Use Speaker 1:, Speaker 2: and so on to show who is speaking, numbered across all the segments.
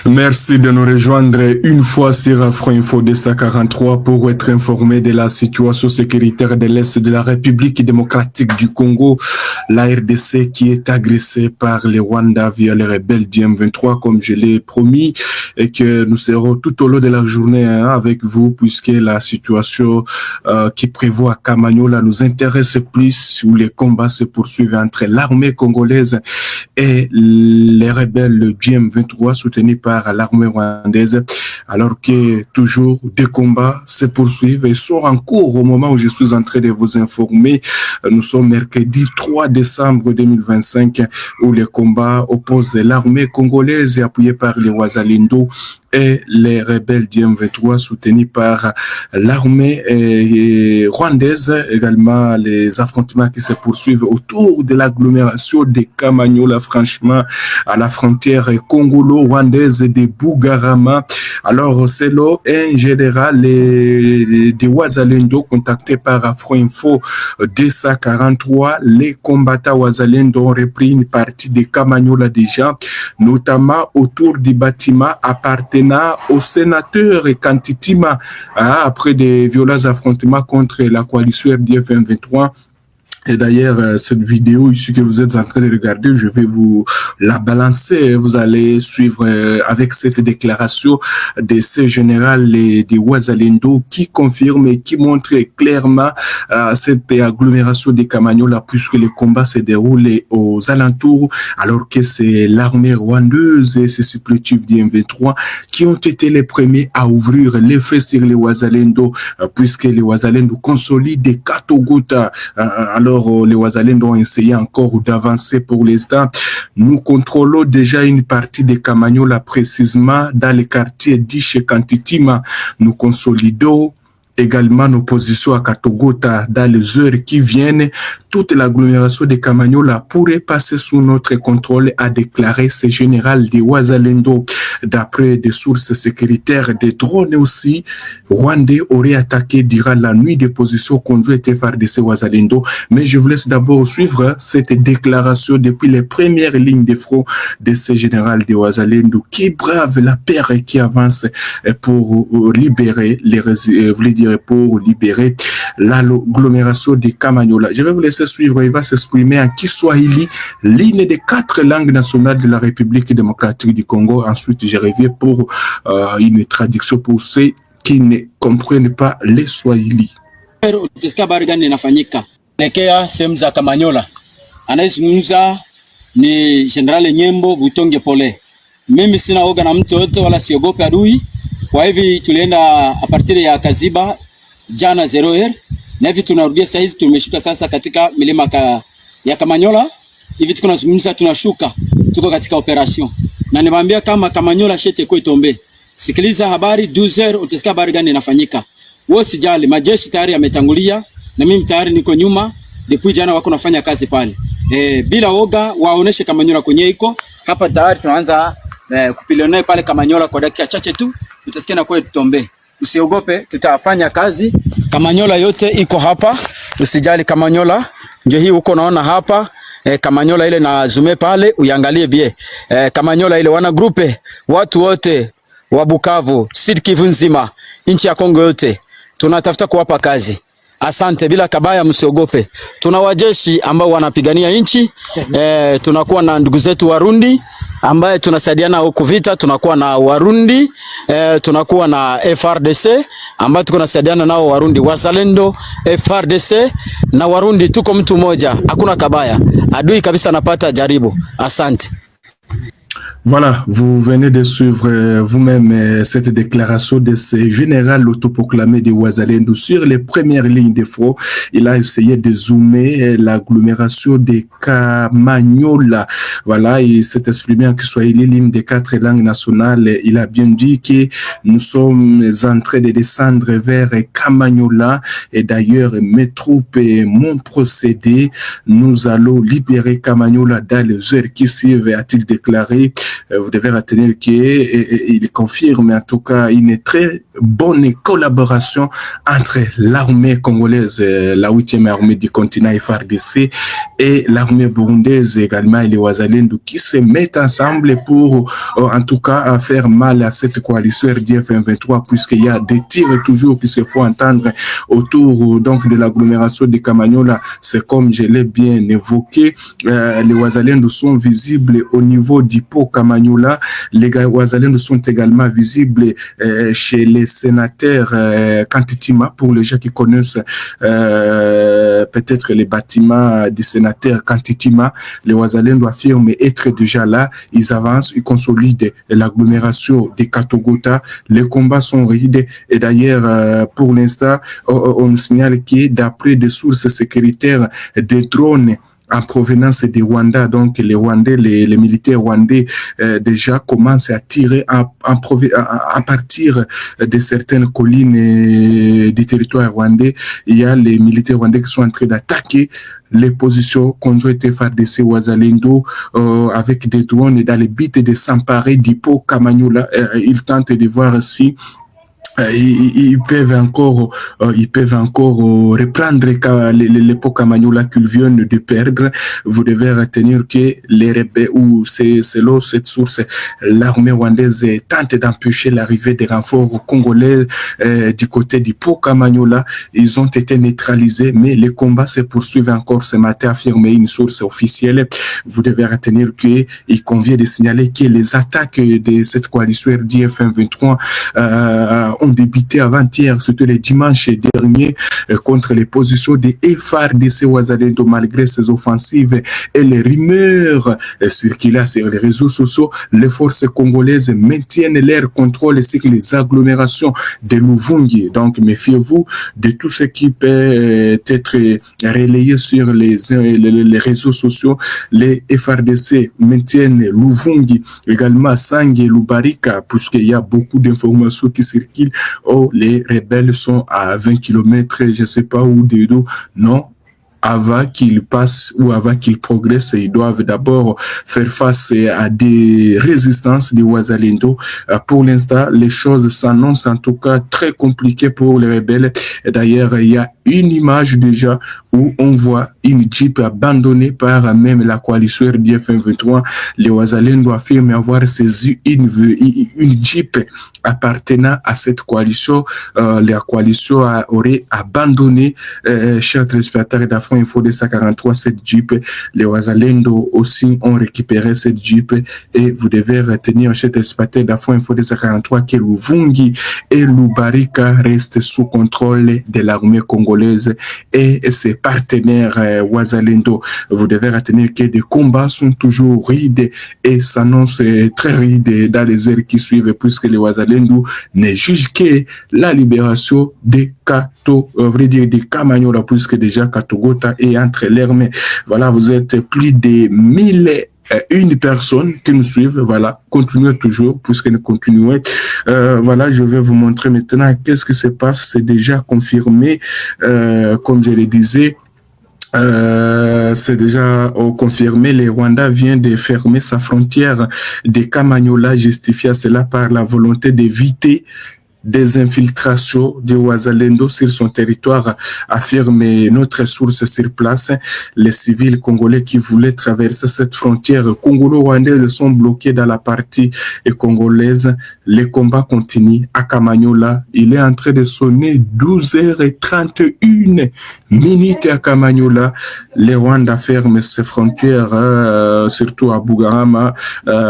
Speaker 1: Merci de nous rejoindre une fois sur Afro Info 243 pour être informé de la situation sécuritaire de l'Est de la République démocratique du Congo, la RDC qui est agressée par les Rwandais via les rebelles du M23 comme je l'ai promis, et que nous serons tout au long de la journée avec vous puisque la situation qui prévoit à Kamanyola nous intéresse plus, où les combats se poursuivent entre l'armée congolaise et les rebelles du M23 soutenus par l'armée rwandaise, alors que toujours des combats se poursuivent et sont en cours au moment où je suis en train de vous informer. Nous sommes mercredi 3 décembre 2025 où les combats opposent l'armée congolaise appuyée par les Wazalendo et les rebelles du M23 soutenus par l'armée rwandaise. Également, les affrontements qui se poursuivent autour de l'agglomération de Kamanyola, franchement, à la frontière congolo-rwandaise de Bugarama. Alors, c'est là, un général des Wazalendo contacté par Afro Info 243. Les combattants Wazalendo ont repris une partie de Kamanyola déjà, notamment autour du bâtiment appartenant au sénateur Kantitima après des violents affrontements contre la coalition RDF M23. Et d'ailleurs, cette vidéo ici que vous êtes en train de regarder, je vais vous la balancer. Vous allez suivre avec cette déclaration de ce général de Wazalendo qui confirme et qui montre clairement cette agglomération de Kamanyola puisque le combat se déroule aux alentours, alors que c'est l'armée rwandaise et ses supplétifs du M23 qui ont été les premiers à ouvrir les feux sur les Wazalendo puisque les Wazalendo consolident des Katogota. Alors, les Wazalendo ont essayé encore d'avancer pour l'instant. Nous contrôlons déjà une partie de Kamanyola, précisément dans le quartier d'Iche Kantitima. Nous consolidons également nos positions à Katogota dans les heures qui viennent. Toute l'agglomération de Kamanyola pourrait passer sous notre contrôle, a déclaré ce général de Wazalendo. D'après des sources sécuritaires, des drones aussi rwandais auraient attaqué durant la nuit des positions conduites par ces Wazalendo. Mais je vous laisse d'abord suivre cette déclaration depuis les premières lignes de front de ce général de Wazalendo qui brave la peur et qui avance pour libérer pour libérer l'agglomération de Kamanyola. Je vais vous laisser suivre, il va s'exprimer en Kiswahili, l'une des 4 langues nationales de la République démocratique du Congo. Ensuite, je reviens pour une traduction pour ceux qui ne comprennent pas le Swahili.
Speaker 2: Utasikia habari gani inafanyika elekea sehemu za Kamanyola. Anayezungumza ni General Nyembo Butonge Pole. Mimi sina oga na mtu yote wala siogope adui. Kwa hivi tulienda a partir ya Kaziba jana 0h na hivi tunarudia sasa, hizi tumeshuka sasa katika milima ya Kamanyola. Hivi tuko nazungumza, tunashuka, tuko katika operation. Na niwaambia kama Kamanyola shete kwa itombe. Sikiliza habari 12h utasikia habari gani inafanyika. Wewe sijali, majeshi tayari yametangulia na mimi tayari niko nyuma. Depuis jana wako nafanya kazi pale. Bila oga waoneshe Kamanyola kwenye iko. Hapa tayari tunaanza kupilionea pale Kamanyola kwa dakika chache tu. Utasikia na kwa tutombe. Usiogope, tutafanya kazi. Kamanyola yote iko hapa. Usijali, Kamanyola ndio hii uko naona hapa. Kamanyola ile na zume pale uiangalie bie. Kamanyola ile wana grupe watu wote wa Bukavu, Sud Kivu nzima, nchi ya Kongo yote tunatafuta kuwapa kazi. Asante, bila kabaya, msiogope. Tuna wajeshi ambao wanapigania nchi. Tunakuwa na ndugu zetu Warundi ambaye tunasaidiana huko vita. Tunakuwa na Warundi, tunakuwa na FRDC ambaye tuko nasaidiana nao Warundi, Wazalendo, FRDC na Warundi, tuko mtu mmoja, hakuna kabaya. Adui kabisa anapata jaribu. Asante.
Speaker 1: Voilà, vous venez de suivre vous-même cette déclaration de ce général autoproclamé de Wazalendo sur les premières lignes de front. Il a essayé de zoomer l'agglomération de Kamanyola. Voilà, il s'est exprimé en Kiswahili, l'une des 4 langues nationales. Il a bien dit que nous sommes en train de descendre vers Kamanyola et d'ailleurs mes troupes m'ont procédé. Nous allons libérer Kamanyola dans les heures qui suivent, a-t-il déclaré. Vous devez retenir qu'il confirme en tout cas une très bonne collaboration entre l'armée congolaise, la 8e armée du continent FARDC, et l'armée burundaise également, et les Wazalendo, qui se mettent ensemble pour en tout cas faire mal à cette coalition RDF M23, puisqu'il y a des tirs toujours qui se font entendre autour donc de l'agglomération de Kamanyola. C'est comme je l'ai bien évoqué, les Wazalendo sont visibles au niveau d'Hippo Kamanyola. Les Wazalendo sont également visibles chez les sénateurs Kantitima, pour les gens qui connaissent peut-être les bâtiments des sénateurs Kantitima. Les Wazalendo affirment être déjà là. Ils avancent, ils consolident l'agglomération de Katogota. Les combats sont rides, et d'ailleurs pour l'instant on nous signale que d'après des sources sécuritaires, des drones en provenance des Rwanda, donc les Rwandais, les militaires rwandais déjà commencent à tirer à partir de certaines collines du territoire rwandais. Il y a les militaires rwandais qui sont en train d'attaquer les positions conjointes FARDC Wazalendo avec des drones dans le but de s'emparer d'Hippo Kamanyola. Ils tentent de voir si ils peuvent encore reprendre l'époque Kamanyola qu'ils viennent de perdre. Vous devez retenir que les rebelles, ou c'est selon cette source, l'armée rwandaise tente d'empêcher l'arrivée des renforts congolais du côté du Kamanyola. Ils ont été neutralisés, mais les combats se poursuivent encore ce matin, affirmé une source officielle. Vous devez retenir que il convient de signaler que les attaques de cette coalition RDF M23 ont débuté avant-hier, c'était le dimanche dernier, contre les positions des FARDC Wazalendo. Malgré ces offensives et les rumeurs circulant sur les réseaux sociaux, les forces congolaises maintiennent leur contrôle sur les agglomérations de Luvungi. Donc méfiez-vous de tout ce qui peut être relayé sur les réseaux sociaux. Les FARDC maintiennent Luvungi, également Sange et Lubarika, puisqu'il y a beaucoup d'informations qui circulent. Oh, les rebelles sont à 20 km, je ne sais pas où, non. Avant qu'ils passent ou avant qu'ils progressent, ils doivent d'abord faire face à des résistances des Wazalendo. Pour l'instant, les choses s'annoncent en tout cas très compliquées pour les rebelles. Et d'ailleurs, il y a une image déjà où on voit une Jeep abandonnée par même la coalition RDF M23. Les Wazalendo affirment avoir saisi une Jeep appartenant à cette coalition. La coalition aurait abandonné, chers téléspectateurs d'Afro Info 243, cette Jeep. Les Wazalendo aussi ont récupéré cette Jeep, et vous devez retenir, chers téléspectateurs d'Afro Info 243, que Luvungi et Lubarika restent sous contrôle de l'armée congolaise et ses partenaires Wazalendo. Vous devez retenir que des combats sont toujours rides et s'annoncent très rides dans les heures qui suivent, puisque les Wazalendo ne jugent que la libération des des Kamanyola, puisque déjà Katogota est entre leurs mains. Voilà, vous êtes plus de 1001 personnes qui nous suivent. Voilà, continuez toujours, puisque nous continuons. Voilà, je vais vous montrer maintenant qu'est-ce qui se passe. C'est déjà confirmé, comme je le disais. C'est déjà confirmé, le Rwanda vient de fermer sa frontière de Kamanyola, justifiant cela par la volonté d'éviter des infiltrations de Wazalendo sur son territoire, affirme notre source sur place. Les civils congolais qui voulaient traverser cette frontière congolo-rwandaise sont bloqués dans la partie congolaise. Les combats continuent à Kamanyola. Il est en train de sonner 12h31 à Kamanyola. Les Rwandais ferment ces frontières, surtout à Bugarama.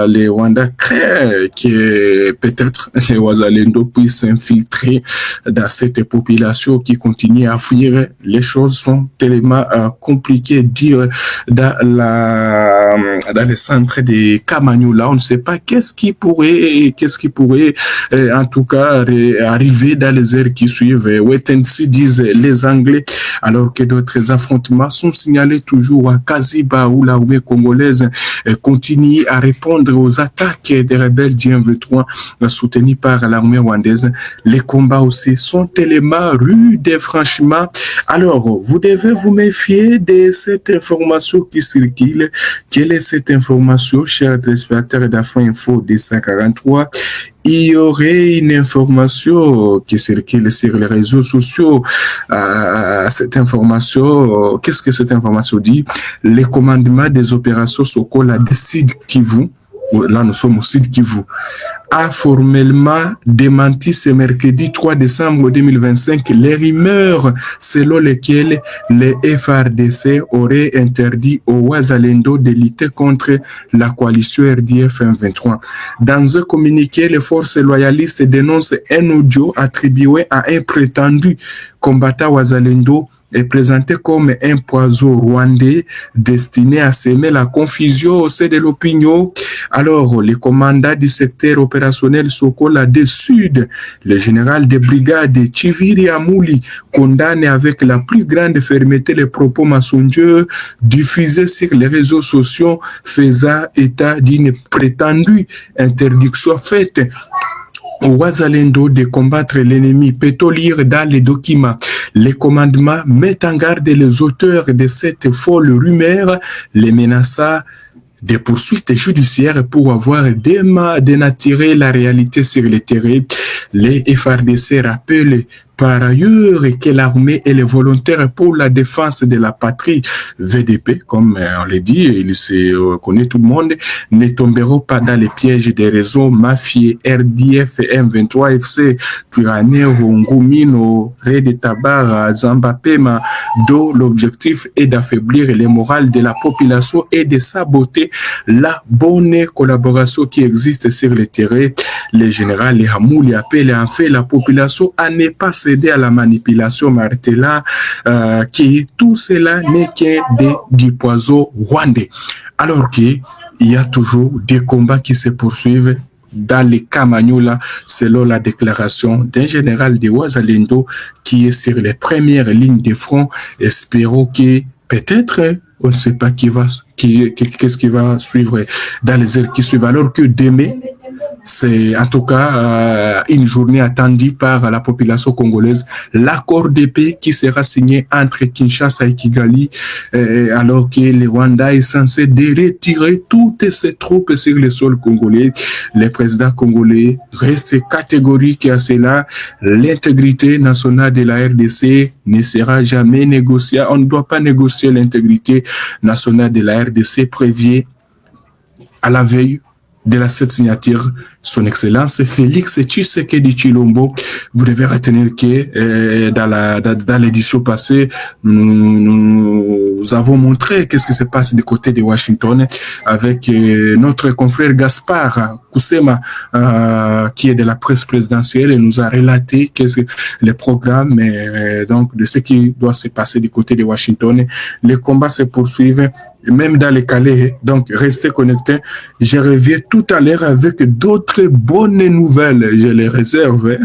Speaker 1: Les Rwandais craignent que peut-être les Wazalendo puissent s'infiltrer dans cette population qui continue à fuir. Les choses sont tellement compliquées. Dire dans le centre de Kamanyola, on ne sait pas qu'est-ce qui pourrait en tout cas arriver dans les heures qui suivent. Wait and see, disent les Anglais, alors que d'autres affrontements sont signalés toujours à Kaziba, où l'armée congolaise continue à répondre aux attaques des rebelles du M23 soutenus par l'armée rwandaise. Les combats aussi sont tellement rudes et franchement. Alors, vous devez vous méfier de cette information qui circule. Quelle est cette information, chers téléspectateurs d'Afro Info 243? Il y aurait une information qui circule sur les réseaux sociaux. Cette information, qu'est-ce que cette information dit? Les commandements des opérations Sokola de Sud Kivu, là nous sommes au Sud Kivu, a formellement démenti ce mercredi 3 décembre 2025 les rumeurs selon lesquelles les FARDC auraient interdit aux Wazalendo de lutter contre la coalition RDF M23. Dans un communiqué, les forces loyalistes dénoncent un audio attribué à un prétendu combattant Wazalendo est présenté comme un poison rwandais destiné à semer la confusion au sein de l'opinion. Alors, le commandant du secteur opérationnel Sokola du Sud, le général de brigade Chiviri Amouli, condamne avec la plus grande fermeté les propos mensongers diffusés sur les réseaux sociaux faisant état d'une prétendue interdiction faite au Wazalendo de combattre l'ennemi. Peut-on lire dans les documents? Les commandements mettent en garde les auteurs de cette folle rumeur, les menaçant des poursuites judiciaires pour avoir dénaturé la réalité sur le terrain. Les FARDC rappellent par ailleurs que l'armée et les volontaires pour la défense de la patrie, VDP, comme on l'a dit, il se connaît tout le monde, ne tomberont pas dans les pièges des réseaux mafieux RDF, M23, FC, Twiraneho, Ngumino, Red Tabar, Zambapema, dont l'objectif est d'affaiblir le moral de la population et de saboter la bonne collaboration qui existe sur le terrain. Le général Hamouli appelle en fait la population à ne pas céder à la manipulation martelant que tout cela n'est que du poison rwandais. Alors qu'il y a toujours des combats qui se poursuivent dans les Kamanyola, selon la déclaration d'un général de Wazalendo qui est sur les premières lignes de front. Espérons que peut-être on ne sait pas qu'est-ce qui va suivre dans les heures qui suivent, alors que demain, c'est en tout cas une journée attendue par la population congolaise, l'accord de paix qui sera signé entre Kinshasa et Kigali, alors que le Rwanda est censé retirer toutes ses troupes sur le sol congolais. Le président congolais reste catégorique à cela. L'intégrité nationale de la RDC ne sera jamais négociée. On ne doit pas négocier l'intégrité nationale de la RDC, prévient à la veille de cette signature son Excellence Félix Tshisekedi Tshilombo. Vous devez retenir que dans l'édition passée, nous avons montré qu'est-ce qui se passe du côté de Washington avec notre confrère Gaspard Kusema, qui est de la presse présidentielle, et nous a relaté qu'est-ce que le programme donc de ce qui doit se passer du côté de Washington. Les combats se poursuivent même dans les Calais, donc restez connectés. Je reviens tout à l'heure avec d'autres bonnes nouvelles. Je les réserve.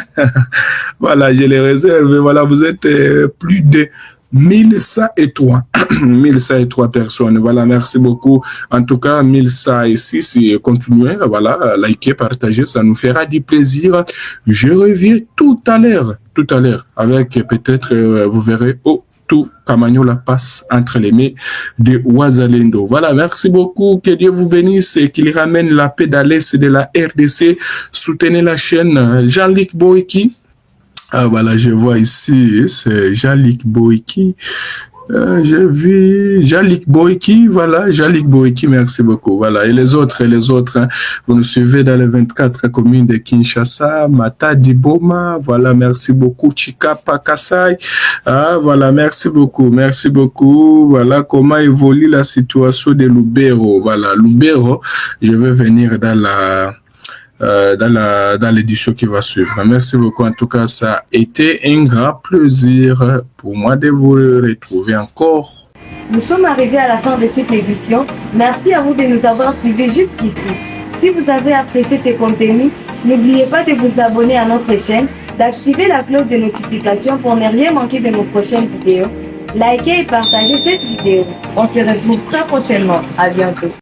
Speaker 1: Voilà, je les réserve. Voilà, vous êtes plus de 1103. 1103 personnes. Voilà, merci beaucoup. En tout cas, 1106, continuez. Voilà, likez, partagez, ça nous fera du plaisir. Je reviens tout à l'heure avec peut-être, vous verrez, tout Kamanyola passe entre les mains de Wazalendo. Voilà, merci beaucoup. Que Dieu vous bénisse et qu'il ramène la paix dans l'Est de la RDC. Soutenez la chaîne Jean-Luc Boiki. Ah, voilà, je vois ici, c'est Jean-Luc Boiki. J'ai vu Jalik Boiki, voilà, Jalik Boiki, merci beaucoup. Voilà, et les autres, hein, vous nous suivez dans les 24 communes de Kinshasa, Matadi Boma, voilà, merci beaucoup. Chikapa Kasai, ah, voilà, merci beaucoup. Voilà comment évolue la situation de Lubero. Voilà, Lubero, je vais venir dans l'édition qui va suivre. Merci beaucoup. En tout cas, ça a été un grand plaisir pour moi de vous retrouver encore.
Speaker 3: Nous sommes arrivés à la fin de cette édition. Merci à vous de nous avoir suivis jusqu'ici. Si vous avez apprécié ces contenus, n'oubliez pas de vous abonner à notre chaîne, d'activer la cloche de notification pour ne rien manquer de nos prochaines vidéos. Likez et partagez cette vidéo. On se retrouve très prochainement. À bientôt.